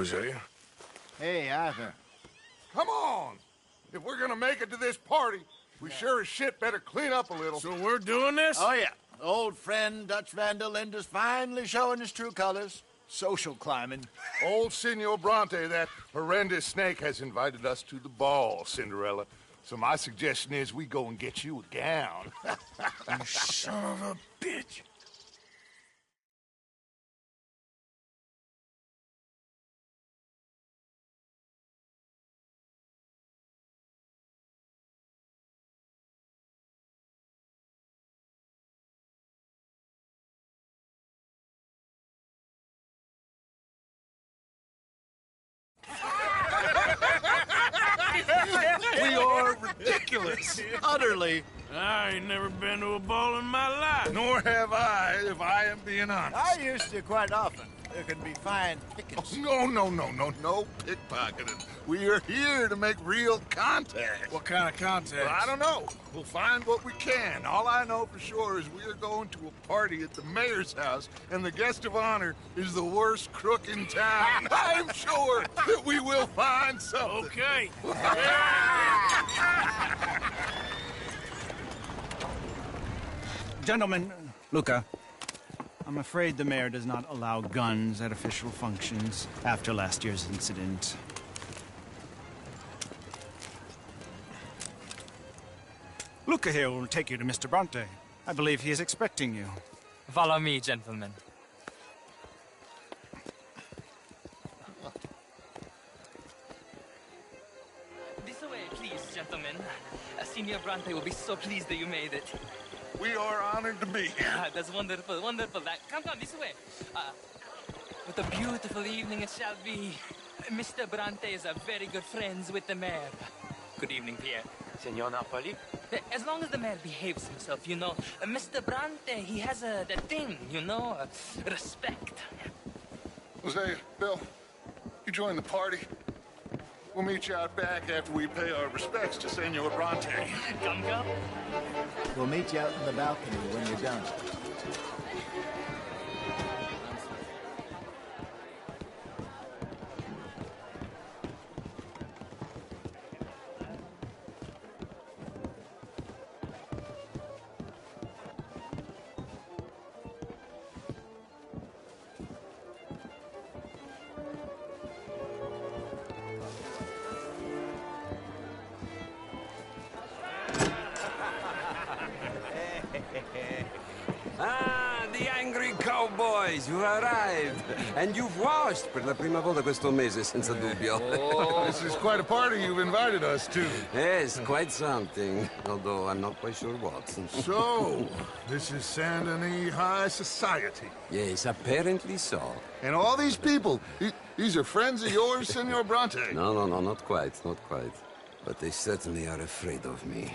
Hosea. Hey, Arthur. Come on! If we're gonna make it to this party, we sure as shit better clean up a little. So we're doing this? Oh, yeah. Old friend Dutch Van der Linde's finally showing his true colors. Social climbing. Old Senor Bronte, that horrendous snake, has invited us to the ball, Cinderella. So my suggestion is we go and get you a gown. You son of a bitch. We are ridiculous. Utterly. I ain't never been to a ball in my life. Nor have I, if I am being honest. I used to quite often. There can be fine pickings. No pickpocketing. We are here to make real contact. What kind of contact? Well, I don't know. We'll find what we can. All I know for sure is we are going to a party at the mayor's house, and the guest of honor is the worst crook in town. I'm sure that we will find something. Okay. Gentlemen, Luca, I'm afraid the mayor does not allow guns at official functions after last year's incident. Luca here will take you to Mr. Bronte. I believe he is expecting you. Follow me, gentlemen. This way, please, gentlemen. Senior Bronte will be so pleased that you made it. We are honored to be here. That's wonderful, wonderful. Come, this way. What a beautiful evening it shall be. Mr. Bronte is a very good friends with the mayor. Good evening, Pierre. Senor Napoli? As long as the mayor behaves himself, you know. Mr. Bronte, he has that thing, you know, respect. Hosea, Bill, you join the party. We'll meet you out back after we pay our respects to Senor Bronte. Come. We'll meet you out in the balcony when you're done. Ah, the angry cowboys, you arrived. And you've washed per la prima volta questo mese, senza dubbio. This is quite a party you've invited us to. Yes, quite something. Although I'm not quite sure what. So, this is Saint Denis High Society. Yes, apparently so. And all these people, these are friends of yours, Senor Bronte? No, not quite, not quite. But they certainly are afraid of me.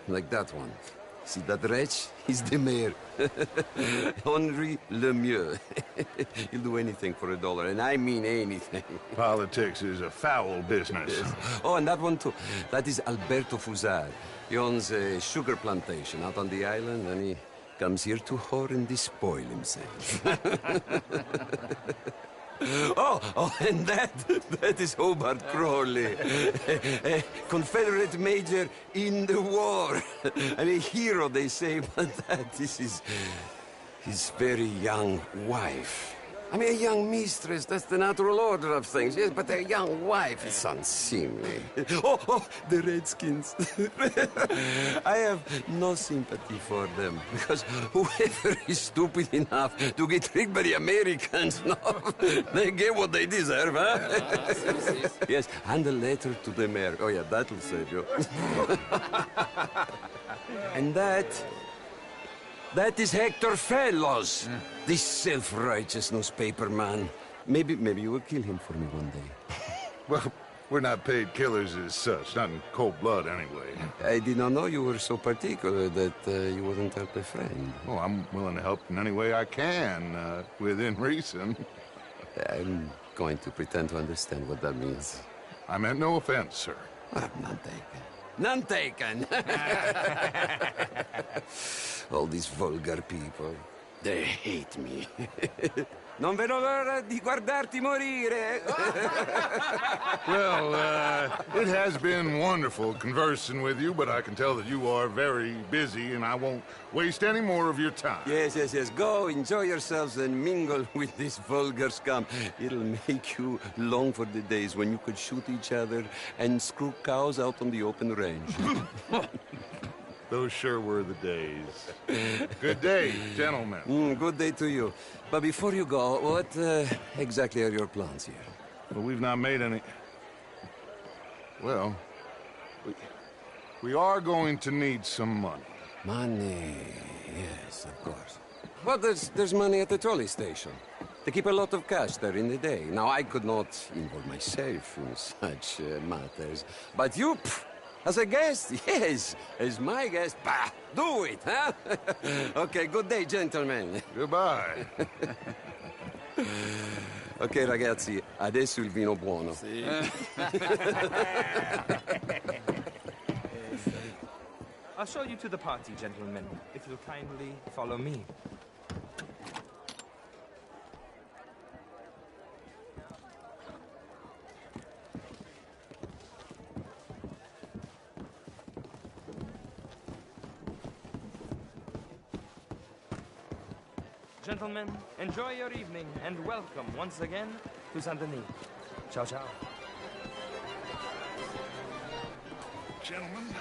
Like that one. See that wretch? He's the mayor. Henri Lemieux. He'll do anything for $1, and I mean anything. Politics is a foul business. Yes. Oh, and that one too. That is Alberto Fusar. He owns a sugar plantation out on the island, and he comes here to whore and despoil himself. Oh, and that is Hobart Crawley, a Confederate major in the war. I mean, a hero, they say, but that is his very young wife. I mean, a young mistress, that's the natural order of things, yes, but a young wife is unseemly. Oh, the Redskins. I have no sympathy for them, because whoever is stupid enough to get tricked by the Americans, no, they get what they deserve, huh? Yes, and a letter to the mayor. Oh, yeah, that'll save you. And that is Hector Fellows, this self-righteous newspaper man. Maybe you will kill him for me one day. Well, we're not paid killers as such, not in cold blood anyway. I did not know you were so particular that you wouldn't help a friend. Oh, I'm willing to help in any way I can, within reason. I'm going to pretend to understand what that means. I meant no offense, sir. None taken. None taken! All these vulgar people, they hate me. Non vedo l'ora di guardarti morire. Well, it has been wonderful conversing with you, but I can tell that you are very busy, and I won't waste any more of your time. Yes, yes, yes. Go, enjoy yourselves and mingle with this vulgar scum. It'll make you long for the days when you could shoot each other and screw cows out on the open range. Those sure were the days. Good day, gentlemen. Good day to you. But before you go, what exactly are your plans here? Well, we've not made any... Well, we are going to need some money. Money, yes, of course. Well, there's money at the trolley station. They keep a lot of cash there in the day. Now, I could not involve myself in such matters. But you, as a guest, yes, as my guest, bah, do it, huh? Okay, good day, gentlemen. Goodbye. Ok, ragazzi, adesso il vino buono. I'll show you to the party, gentlemen, if you'll kindly follow me. Gentlemen, enjoy your evening and welcome once again to Saint Denis. Ciao, ciao. Gentlemen,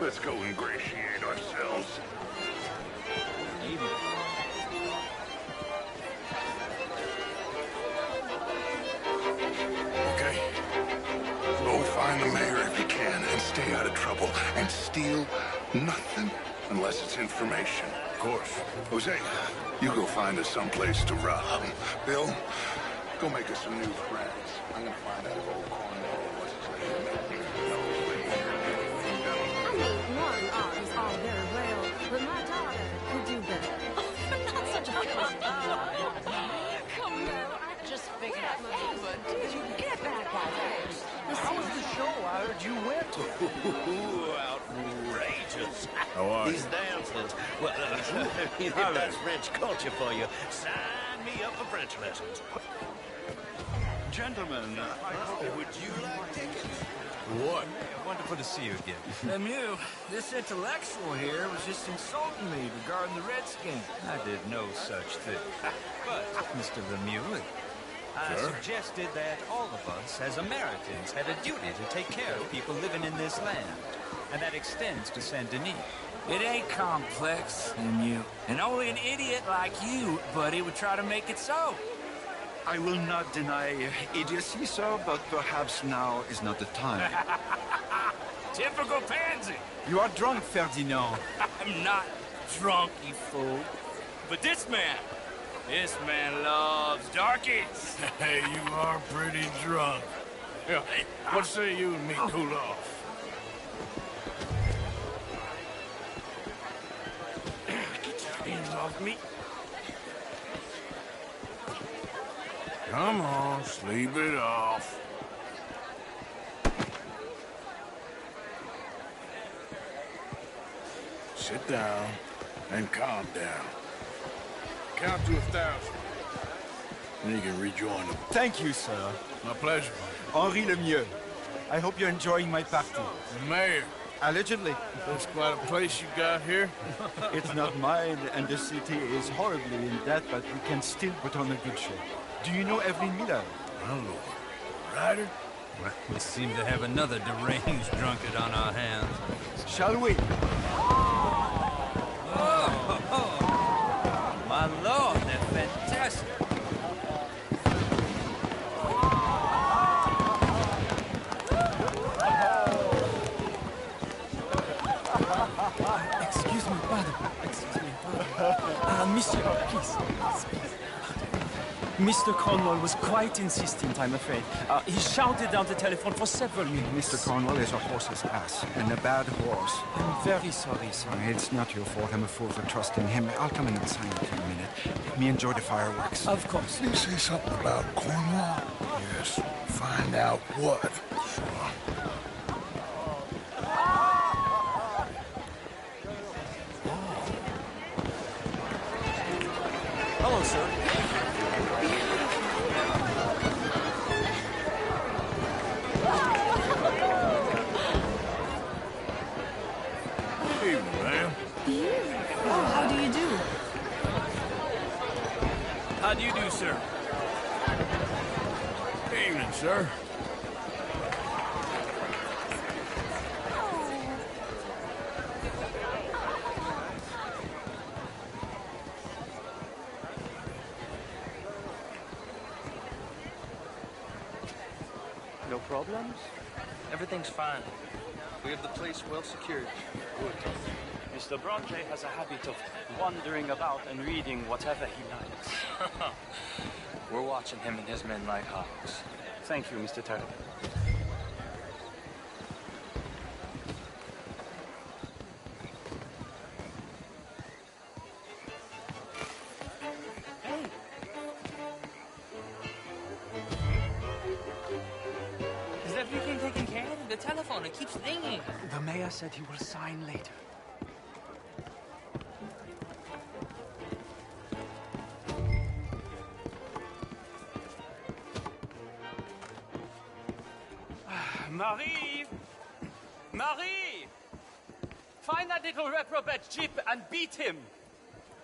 let's go ingratiate ourselves. Okay. Go find the mayor if you can and stay out of trouble. And steal nothing unless it's information. Of course. Jose, you go find us someplace to rob. Bill, go make us some new friends. I'm gonna find out if old Cornwall, what's his name, knows where I mean, one art is all very well, but my daughter could do better. Not such a Come now, I just figured out my but did you get that guy? How was the show I heard you went to? Outrageous. How are These dances. Well, if that's French culture for you, sign me up for French lessons. Gentlemen, would you like tickets? What? Wonderful to see you again. Lemieux, this intellectual here was just insulting me regarding the Redskins. I did no such thing. But, Mr. Lemieux, I suggested that all of us, as Americans, had a duty to take care of people living in this land. And that extends to Saint Denis. It ain't complex, Lemieux. And only an idiot like you, buddy, would try to make it so. I will not deny idiocy, sir, but perhaps now is not the time. Typical pansy. You are drunk, Ferdinand. I'm not drunk, you fool. But this man loves darkies. Hey, you are pretty drunk. Yeah, what say you and me cool off? Get your hands off me. Come on, sleep it off. Sit down and calm down. Count to 1,000. Then you can rejoin them. Thank you, sir. My pleasure. Henri Lemieux. I hope you're enjoying my party. The mayor. Allegedly. That's quite a place you got here. It's not mine, and the city is horribly in debt, but we can still put on a good show. Do you know Evelyn Miller? My lord. Ryder? We seem to have another deranged drunkard on our hands. Shall we? My lord, they're fantastic. Excuse me, pardon. Excuse me, pardon. Monsieur, please. Mr. Cornwall was quite insistent, I'm afraid. He shouted down the telephone for several minutes. Mr. Cornwall is a horse's ass, and a bad horse. I'm very sorry, sir. It's not your fault. I'm a fool for trusting him. I'll come in and sign it in a minute. Let me enjoy the fireworks. Of course. Did you say something about Cornwall? Yes. Find out what. Hello, sir. evening, sir. No problems? Everything's fine. We have the place well secured. Good. Mr. Bronte has a habit of wandering about and reading whatever he likes. We're watching him and his men like hawks. Thank you, Mr. Turner. Hey! Is everything taken care of? The telephone, it keeps ringing. The mayor said he will sign later. Marie! Marie! Find that little reprobate Jip and beat him!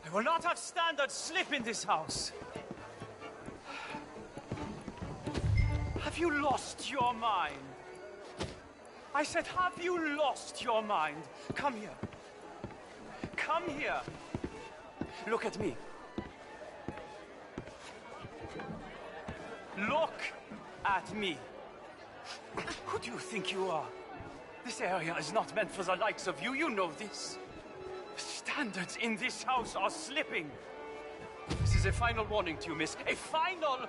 I will not have standard slip in this house! Have you lost your mind? I said, have you lost your mind? Come here. Come here. Look at me. Look at me. Who do you think you are? This area is not meant for the likes of you. You know this. The standards in this house are slipping. This is a final warning to you, miss. A final...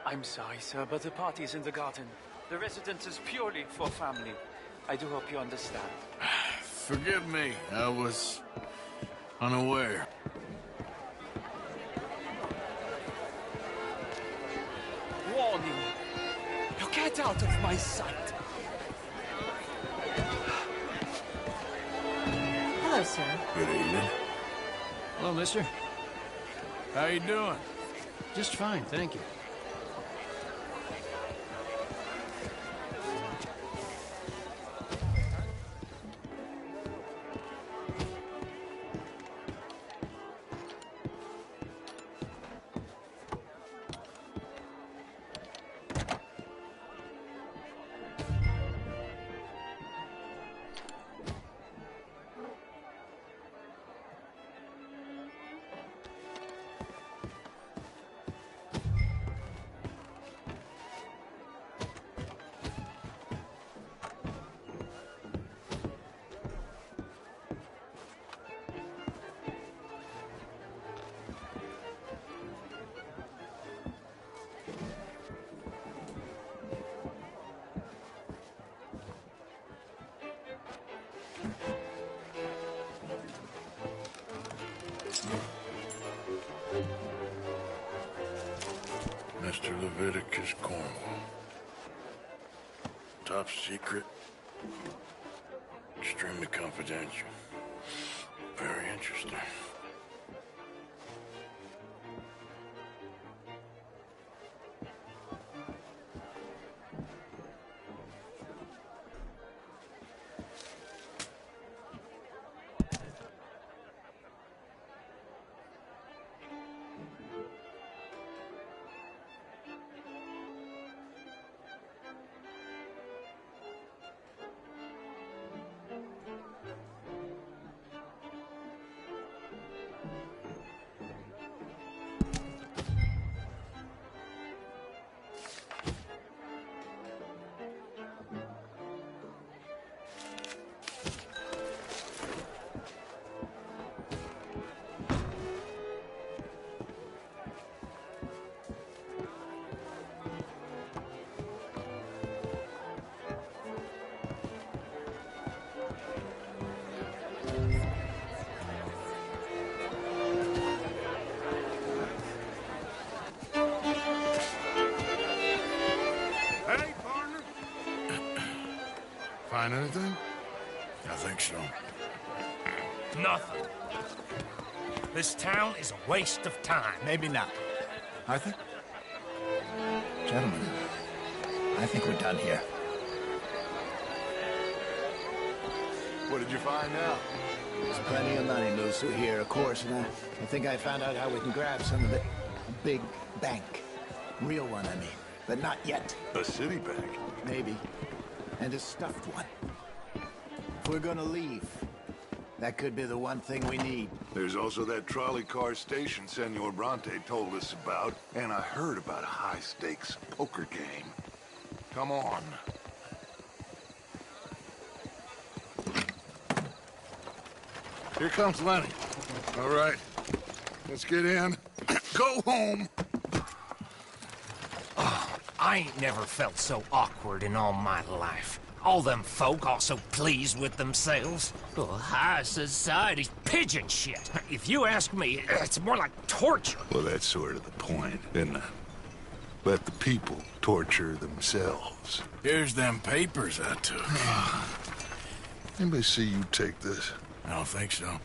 I'm sorry, sir, but the party's in the garden. The residence is purely for family. I do hope you understand. Forgive me. I was unaware. Warning. Now get out of my sight. Hello, sir. Good evening. Hello, mister. How you doing? Just fine, thank you. Mr. Leviticus Cornwall. Top secret. Extremely confidential. Very interesting. Find anything? I think so. Nothing. This town is a waste of time. Maybe not. Arthur? Gentlemen, I think we're done here. What did you find out? There's plenty of money loose through here, of course, and I think I found out how we can grab some of it. A big bank. Real one, I mean. But not yet. A city bag? Maybe. And a stuffed one. If we're gonna leave, that could be the one thing we need. There's also that trolley car station Senor Bronte told us about, and I heard about a high-stakes poker game. Come on. Here comes Lenny. All right, let's get in. Go home. Oh, I ain't never felt so awkward in all my life. All them folk all so pleased with themselves. Oh, high society's pigeon shit. If you ask me, it's more like torture. Well, that's sort of the point, isn't it? Let the people torture themselves. Here's them papers I took. Anybody see you take this? I don't think so.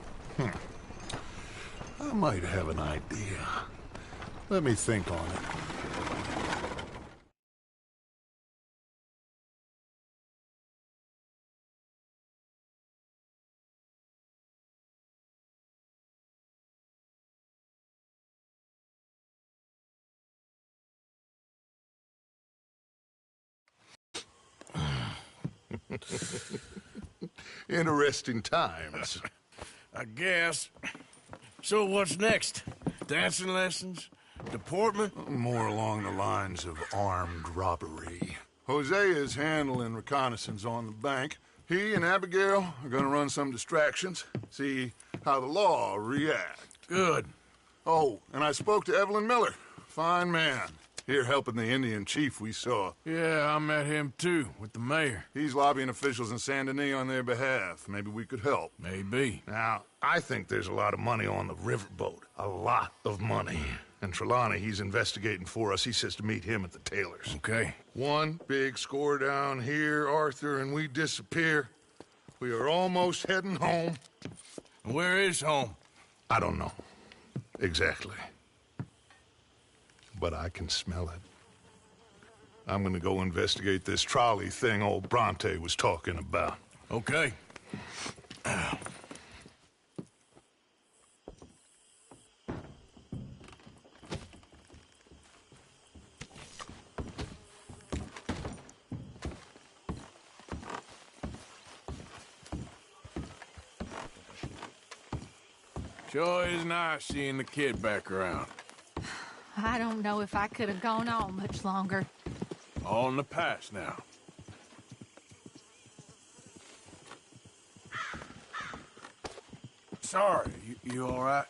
I might have an idea. Let me think on it. Interesting times. I guess. So what's next? Dancing lessons? Deportment? More along the lines of armed robbery. Jose is handling reconnaissance on the bank. He and Abigail are gonna run some distractions, see how the law reacts. Good. Oh, and I spoke to Evelyn Miller. Fine man. Here helping the Indian chief we saw. Yeah, I met him too, with the mayor. He's lobbying officials in Saint Denis on their behalf. Maybe we could help. Maybe. Now, I think there's a lot of money on the riverboat. A lot of money. And Trelawney, he's investigating for us. He says to meet him at the Taylor's. Okay. One big score down here, Arthur, and we disappear. We are almost heading home. Where is home? I don't know. Exactly. But I can smell it. I'm gonna go investigate this trolley thing old Bronte was talking about. Okay. Sure is nice seeing the kid back around. I don't know if I could have gone on much longer. All in the past now. Sorry, you all right?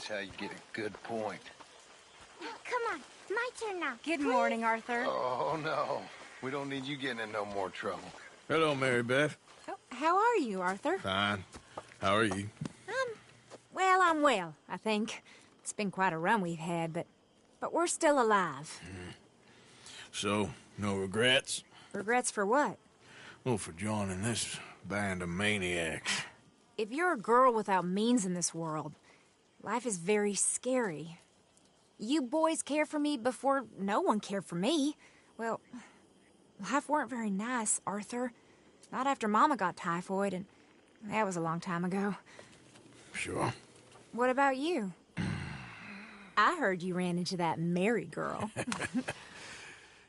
How you get a good point. Come on, my turn now. Good morning, Arthur. Oh, no. We don't need you getting in no more trouble. Hello, Mary Beth. Oh, how are you, Arthur? Fine. How are you? Well, I'm well, I think. It's been quite a run we've had, but we're still alive. So, no regrets? Regrets for what? Well, for joining this band of maniacs. If you're a girl without means in this world, life is very scary. You boys cared for me before no one cared for me. Well, life weren't very nice, Arthur. Not after Mama got typhoid, and that was a long time ago. Sure. What about you? I heard you ran into that Mary girl.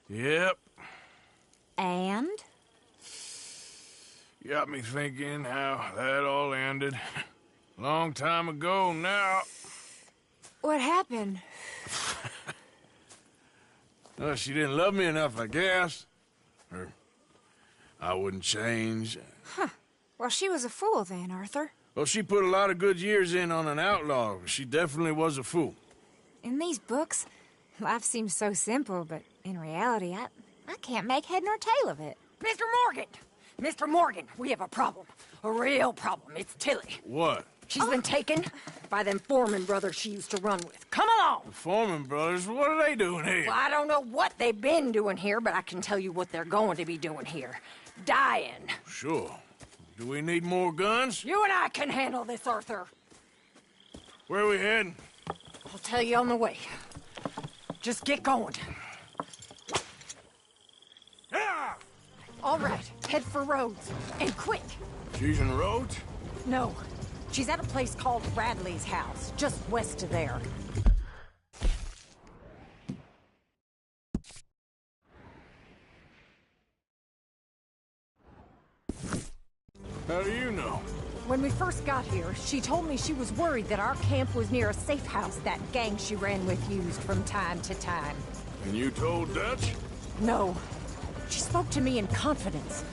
Yep. And? Got me thinking how that all ended. Long time ago now. What happened? Well, she didn't love me enough, I guess. Or I wouldn't change. Huh. Well, she was a fool then, Arthur. Well, she put a lot of good years in on an outlaw. She definitely was a fool. In these books, life seems so simple, but in reality, I can't make head nor tail of it. Mr. Morgan! Mr. Morgan, we have a problem. A real problem. It's Tilly. What? She's been taken by them Foreman brothers she used to run with. Come along! The Foreman brothers? What are they doing here? Well, I don't know what they've been doing here, but I can tell you what they're going to be doing here. Dying. Sure. Do we need more guns? You and I can handle this, Arthur. Where are we heading? I'll tell you on the way. Just get going. Yeah! All right, head for Rhodes. And quick. She's in Rhodes? No. She's at a place called Radley's house, just west of there. How do you know? When we first got here, she told me she was worried that our camp was near a safe house that gang she ran with used from time to time. And you told Dutch? No. She spoke to me in confidence.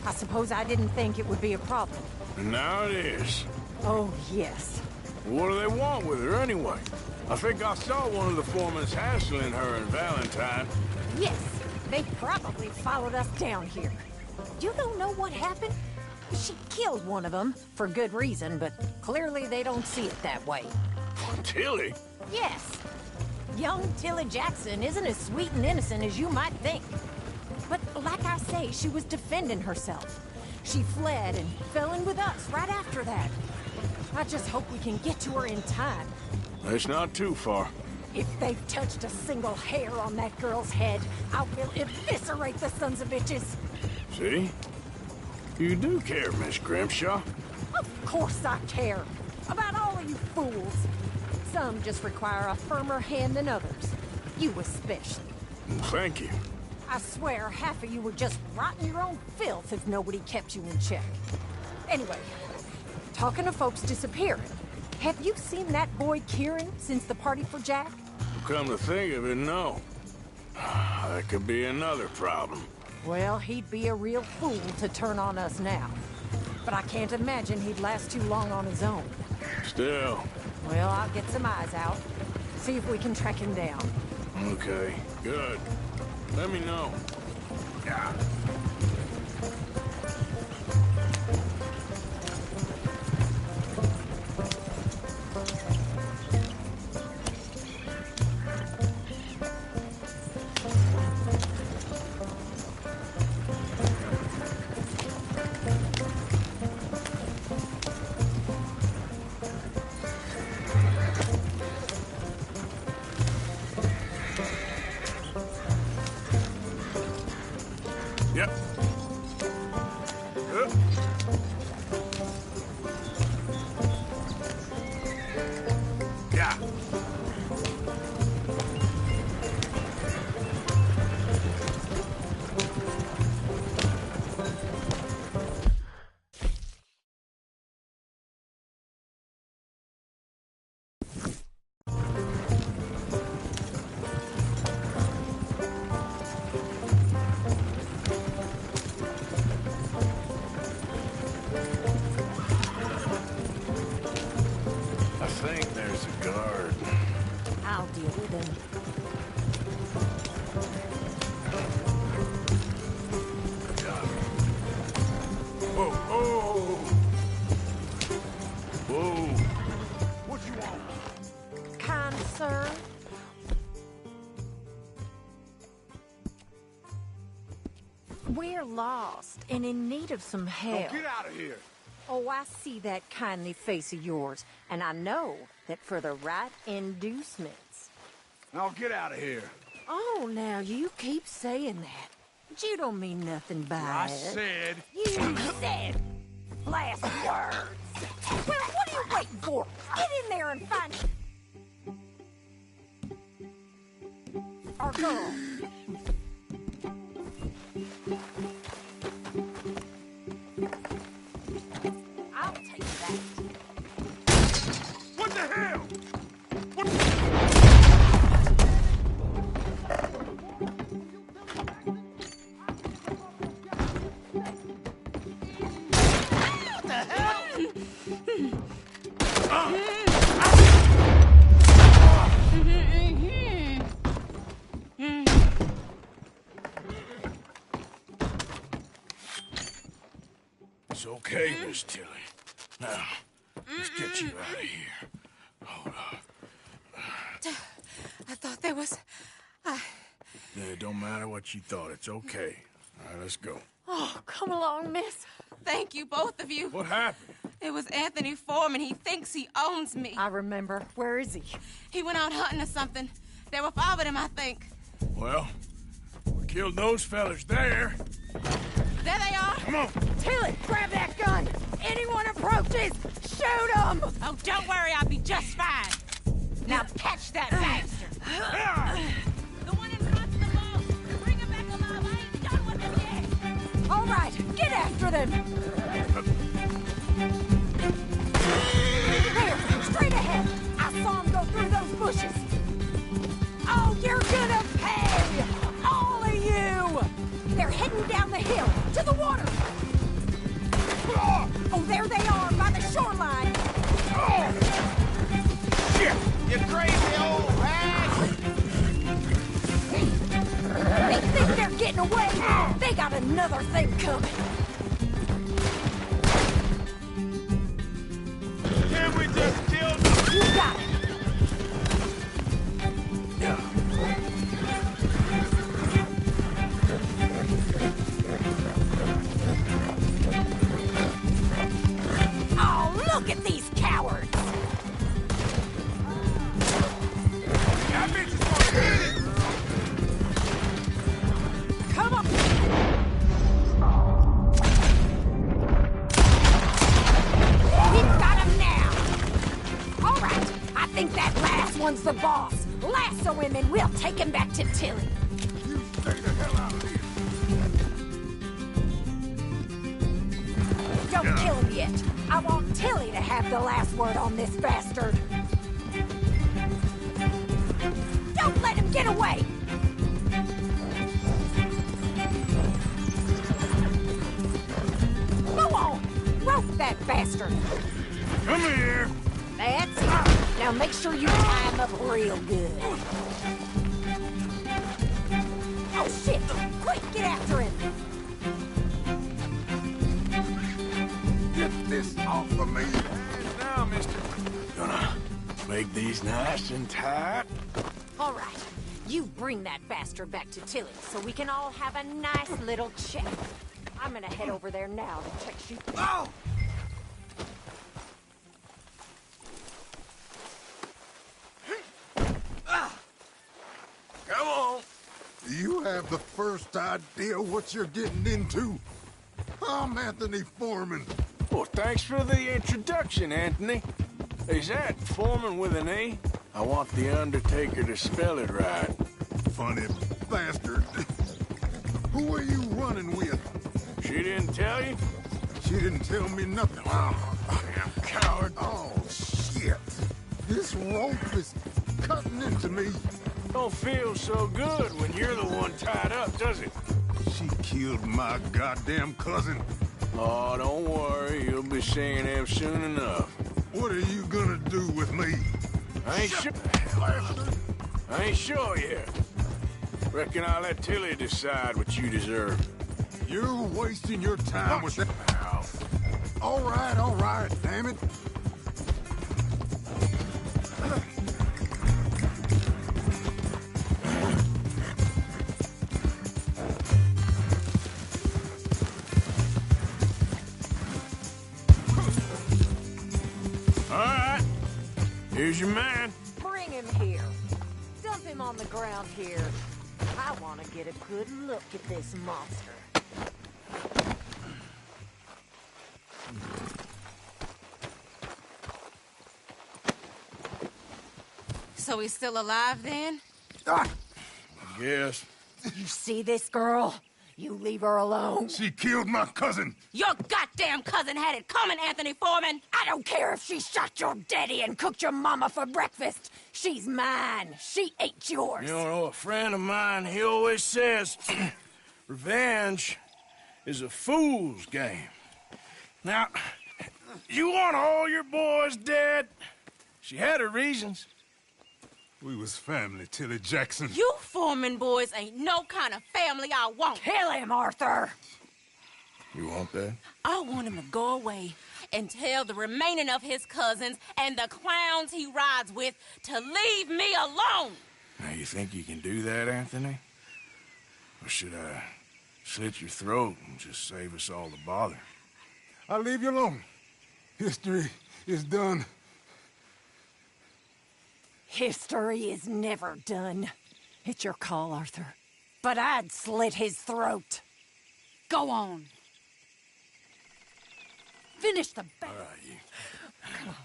I suppose I didn't think it would be a problem. And now it is. Oh, yes. What do they want with her anyway? I think I saw one of the foremans hassling her and Valentine. Yes, they probably followed us down here. You don't know what happened? She killed one of them, for good reason, but clearly they don't see it that way. Tilly? Yes. Young Tilly Jackson isn't as sweet and innocent as you might think. But like I say, she was defending herself. She fled and fell in with us right after that. I just hope we can get to her in time. It's not too far. If they've touched a single hair on that girl's head, I will eviscerate the sons of bitches. See? You do care, Miss Grimshaw. Of course I care. About all of you fools. Some just require a firmer hand than others. You especially. Thank you. I swear half of you would just rot in your own filth if nobody kept you in check. Anyway, talking of folks disappearing, have you seen that boy Kieran since the party for Jack? Come to think of it, no. That could be another problem. Well, he'd be a real fool to turn on us now. But I can't imagine he'd last too long on his own. Still. Well, I'll get some eyes out. See if we can track him down. Okay, good. Let me know. Yeah. Yep. Yeah. I think there's a guard. I'll deal with him. Whoa, whoa! Whoa! What you want? Kind sir? We're lost and in need of some help. Now get out of here. Oh, I see that kindly face of yours, and I know that for the right inducements. Now get out of here. Oh, now you keep saying that. But you don't mean nothing by I it. said... You said last words. Well, what are you waiting for? Get in there and find our girl. I'll take that. What the hell? What the hell? It's okay, Miss Tilly. Now, let's get you out of here. Hold up. I thought there was... Yeah, it don't matter what you thought. It's okay. All right, let's go. Oh, come along, miss. Thank you, both of you. What happened? It was Anthony Foreman. He thinks he owns me. I remember. Where is he? He went out hunting or something. There were 5 of them, I think. Well, we killed those fellas there. There they are. Come on. Tilly, grab that gun. Anyone approaches, shoot them. Oh, don't worry. I'll be just fine. Now catch that bastard. The one in front of the boat. Bring him back alive. I ain't done with him yet. All right, get after them. There, straight ahead. I saw him go through those bushes. Oh, you're gonna pay! All of you! They're heading down the hill, to the water. Oh, there they are, by the shoreline. Shit! You crazy old hag! They think they're getting away. They got another thing coming. Can't we just kill them? You got it. Oh, look at these cowards. That bitch is gonna get it! Come on. We've got him now. All right. I think that last one's the boss. Lasso him and we'll take him back to Tilly. You stay the hell out of here. Don't kill him yet. I want Tilly to have the last word on this bastard. Don't let him get away. Go on. Rope that bastard. Come here. That's it. Now make sure you tie him up real good. Oh, shit. Quick, get after him. Get this off of me. Hands down, mister. Gonna make these nice and tight. All right. You bring that bastard back to Tilly so we can all have a nice little chat. I'm gonna head over there now to check you. Oh! Come on. Do you have the first idea what you're getting into? I'm Anthony Foreman. Well, thanks for the introduction, Anthony. Is that Foreman with an A? I want the Undertaker to spell it right. Funny bastard. Who are you running with? She didn't tell you? She didn't tell me nothing. Oh, Damn coward. oh shit. This rope is cutting into me. Don't feel so good when you're the one tied up, does it? She killed my goddamn cousin. Oh, don't worry. You'll be seeing him soon enough. What are you gonna do with me? I ain't sure. I ain't sure yet. Reckon I'll let Tilly decide what you deserve. You're wasting your time with that. All right, damn it. All right. Here's your man. Bring him here. Dump him on the ground here. I want to get a good look at this monster. So he's still alive then? I guess. You see this girl? You leave her alone. She killed my cousin. Your goddamn cousin had it coming, Anthony Foreman! I don't care if she shot your daddy and cooked your mama for breakfast. She's mine. She ain't yours. You know, a friend of mine, he always says, revenge is a fool's game. Now, you want all your boys dead? She had her reasons. We was family, Tilly Jackson. You Foreman boys ain't no kind of family I want. Kill him, Arthur! You want that? I want him to go away and tell the remaining of his cousins and the clowns he rides with to leave me alone. Now, you think you can do that, Anthony? Or should I slit your throat and just save us all the bother? I'll leave you alone. History is done. History is never done. It's your call, Arthur. But I'd slit his throat. Go on. Finish the battle. All right, you. Come on.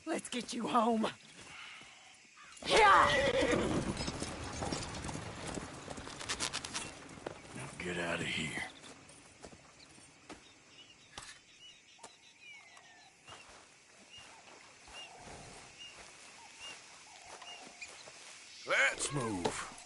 Let's get you home. Yeah! Now get out of here. Let's move.